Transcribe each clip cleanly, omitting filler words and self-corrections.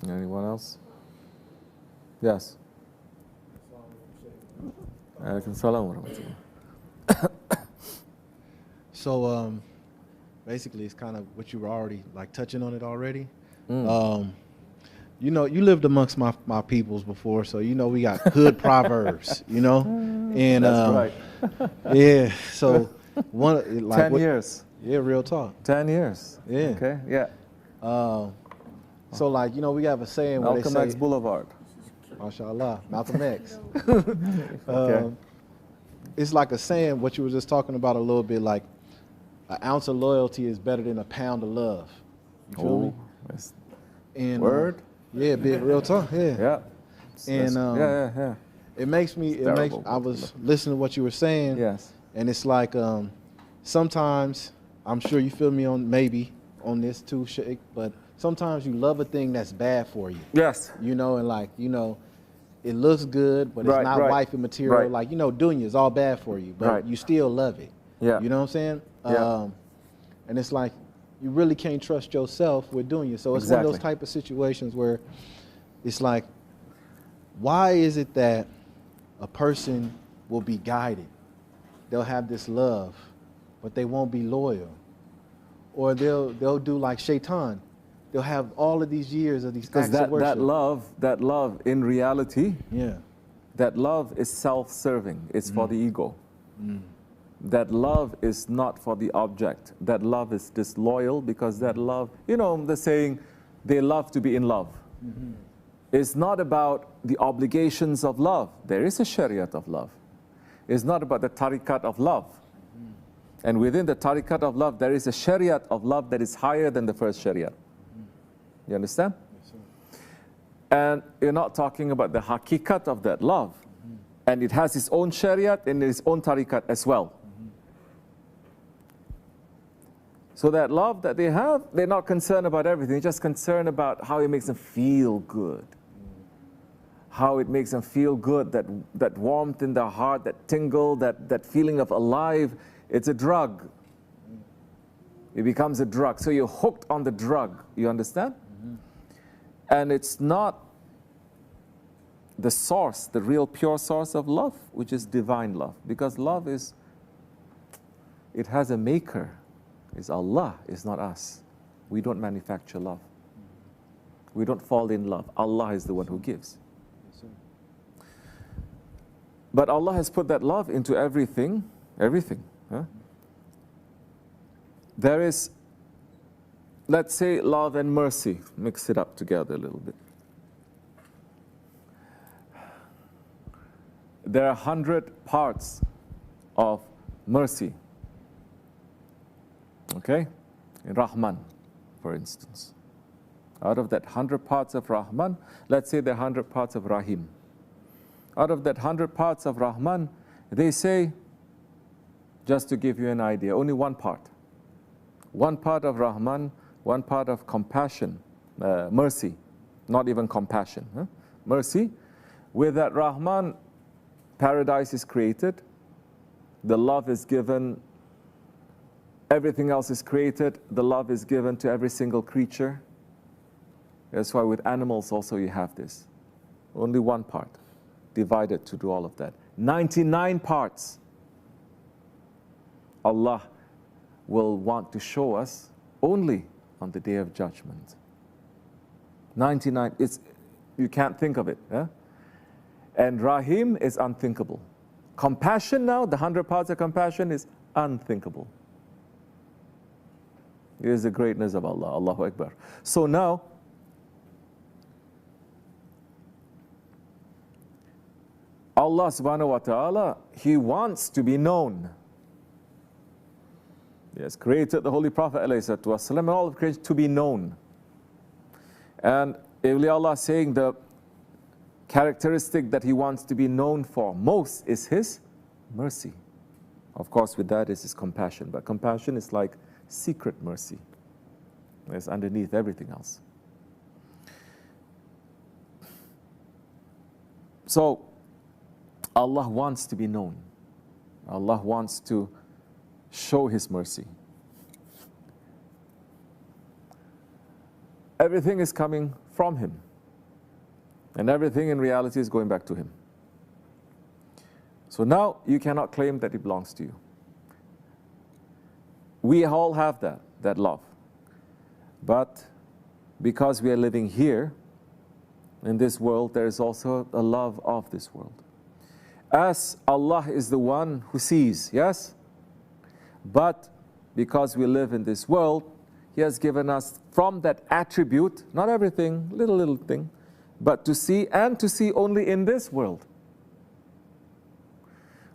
Anyone else? Yes. Alaikum salam wa rahmatullah. So, basically, it's kind of what you were already like touching on it already. You know, you lived amongst my peoples before, so you know we got hood proverbs. You know, and That's right. Yeah. So one like 10 years. Yeah, real talk. 10 years. Yeah. Okay. Yeah. So like, you know, we have a saying where Malcolm they say, X Boulevard. MashaAllah, Malcolm X. Okay. It's like a saying, what you were just talking about a little bit, like an ounce of loyalty is better than a pound of love. You feel me? That's And word. Yeah, big real talk. Yeah. Yeah. And yeah. it makes me. It makes. I was listening to what you were saying. Yes. And it's like sometimes I'm sure you feel me on maybe on this too, Shaykh, but sometimes you love a thing that's bad for you. Yes. You know, and like, you know, it looks good, but it's Right, not right. wifey material. Right. Like, you know, dunya is all bad for you, but Right. you still love it. Yeah. You know what I'm saying? Yeah. And it's like, you really can't trust yourself with dunya. So it's one of those Exactly. type of situations where it's like, why is it that a person will be guided? They'll have this love, but they won't be loyal. Or they'll do like shaitan. They'll have all of these years of these acts of worship. that love in reality, Yeah. that love is self-serving. It's for the ego. That love is not for the object. That love is disloyal because that love, you know, the saying, they love to be in love. It's not about the obligations of love. There is a shariat of love. It's not about the tariqat of love. And within the tariqat of love, there is a shariat of love that is higher than the first shariat. You understand? Yes, sir. And you're not talking about the hakikat of that love. And it has its own shariat and its own tariqat as well. So that love that they have, they're not concerned about everything. They're just concerned about how it makes them feel good. How it makes them feel good, that warmth in their heart, that tingle, that feeling of alive. It's a drug. It becomes a drug. So you're hooked on the drug. You understand? And it's not the source, the real pure source of love, which is divine love. Because love is, it has a maker. It's Allah, it's not us. We don't manufacture love. We don't fall in love. Allah is the one who gives. But Allah has put that love into everything, everything. Huh? There is, let's say, love and mercy. Mix it up together a little bit. There are 100 parts of mercy. Okay? In Rahman, for instance. Out of that 100 parts of Rahman, let's say there are 100 parts of Rahim. Out of that 100 parts of Rahman, they say, just to give you an idea, only one part. One part of Rahman, one part of compassion, mercy, not even compassion, huh? Mercy. With that Rahman, paradise is created, the love is given, everything else is created, the love is given to every single creature. That's why with animals also you have this. Only one part, divided to do all of that. 99 parts. Allah will want to show us only on the Day of Judgment. 99, you can't think of it. Yeah? And Rahim is unthinkable. Compassion now, the 100 parts of compassion is unthinkable. It is the greatness of Allah, Allahu Akbar. So now, Allah subhanahu wa ta'ala, He wants to be known. He has created the Holy Prophet ﷺ and all of creation to be known. And Allah saying the characteristic that He wants to be known for most is His mercy. Of course, with that is His compassion. But compassion is like secret mercy. It's underneath everything else. So, Allah wants to be known. Allah wants to show His mercy. Everything is coming from Him. And everything in reality is going back to Him. So now you cannot claim that it belongs to you. We all have that love. But because we are living here in this world, there is also a love of this world. As Allah is the one who sees, yes? But because we live in this world, He has given us from that attribute, not everything, little thing, but to see, and to see only in this world.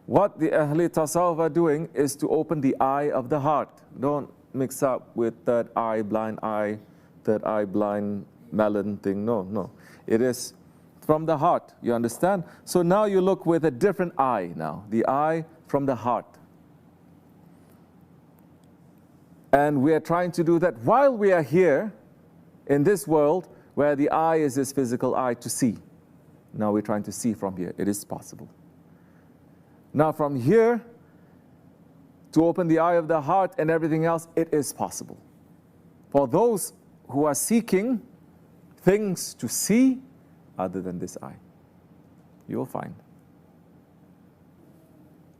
What the Ahli Tasawwuf are doing is to open the eye of the heart. Don't mix up with third eye, blind melon thing. No. It is from the heart, you understand? So now you look with a different eye now, the eye from the heart. And we are trying to do that while we are here in this world where the eye is this physical eye to see. Now we're trying to see from here. It is possible. Now from here to open the eye of the heart and everything else, it is possible. For those who are seeking things to see other than this eye, you'll find.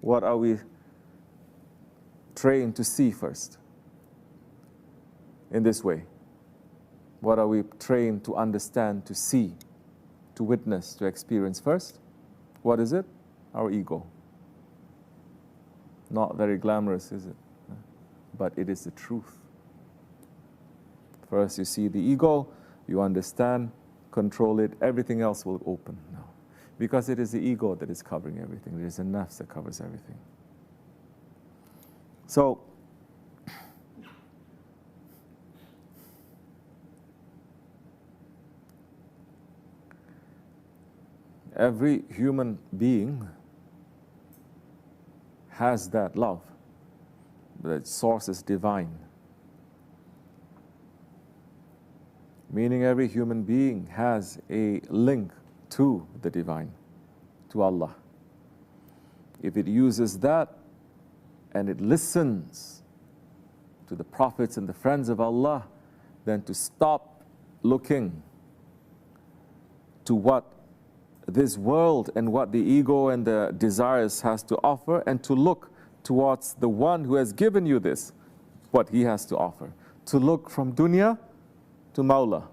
What are we trained to see first? In this way. What are we trained to understand, to see, to witness, to experience first? What is it? Our ego. Not very glamorous, is it? But it is the truth. First you see the ego, you understand, control it, everything else will open now. Because it is the ego that is covering everything. It is the nafs that covers everything. So, every human being has that love. The source is divine. Meaning every human being has a link to the divine, to Allah. If it uses that and it listens to the prophets and the friends of Allah, then to stop looking to what this world and what the ego and the desires has to offer, and to look towards the one who has given you this, what he has to offer. To look from dunya to Mawla.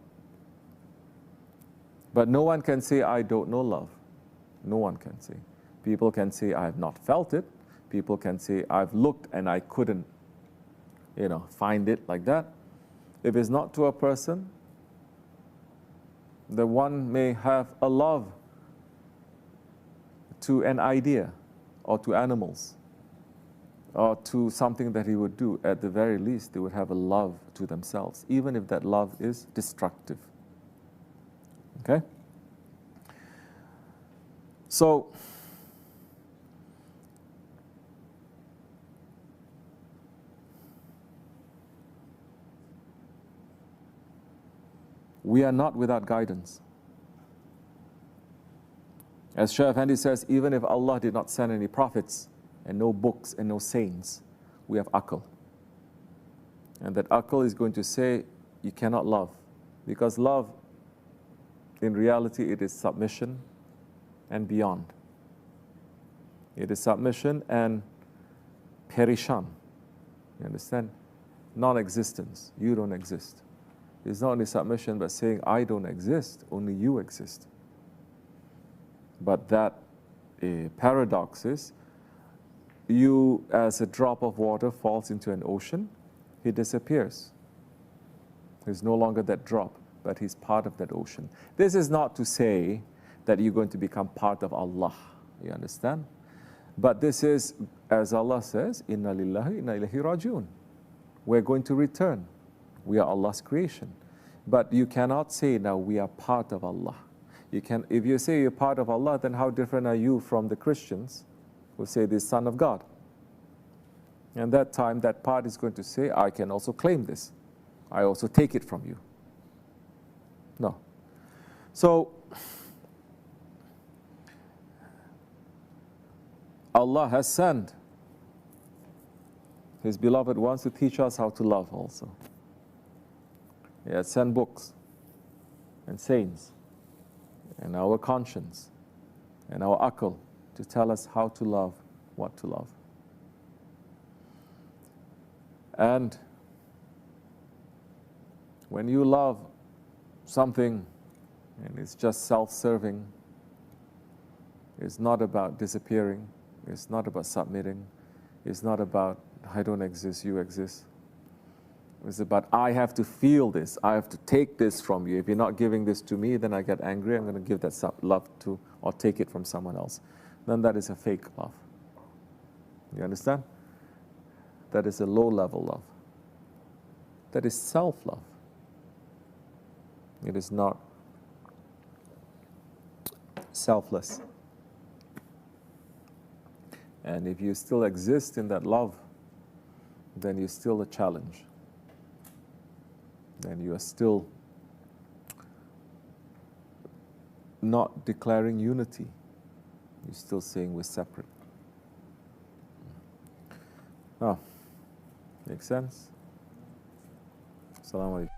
But no one can say, I don't know love. No one can say. People can say, I have not felt it. People can say, I've looked and I couldn't, find it like that. If it's not to a person, the one may have a love to an idea, or to animals, or to something that he would do. At the very least, they would have a love to themselves, even if that love is destructive. Okay? So, we are not without guidance. As Shaykh Efendi says, even if Allah did not send any prophets, and no books and no saints, we have aql. And that aql is going to say, you cannot love. Because love, in reality, it is submission and beyond. It is submission and perishan. You understand? Non-existence. You don't exist. It's not only submission, but saying, I don't exist, only you exist. But that paradox is, you as a drop of water falls into an ocean, he disappears. He's no longer that drop, but he's part of that ocean. This is not to say that you're going to become part of Allah, you understand? But this is, as Allah says, Inna lillahi, inna ilahi rajiun. We're going to return. We are Allah's creation. But you cannot say now we are part of Allah. If you say you're part of Allah, then how different are you from the Christians who say the Son of God? And that time, that part is going to say, I can also claim this. I also take it from you. No. So, Allah has sent His beloved ones to teach us how to love also. He has sent books and saints and our conscience and our aql to tell us how to love, what to love. And when you love something and it's just self-serving, it's not about disappearing, it's not about submitting, it's not about I don't exist, you exist. It's about I have to feel this, I have to take this from you. If you're not giving this to me, then I get angry, I'm going to give that love to, or take it from someone else. Then that is a fake love. You understand? That is a low-level love. That is self-love. It is not selfless. And if you still exist in that love, then you're still a challenge. Then you are still not declaring unity. You're still saying we're separate. Oh, makes sense? Assalamu alaikum.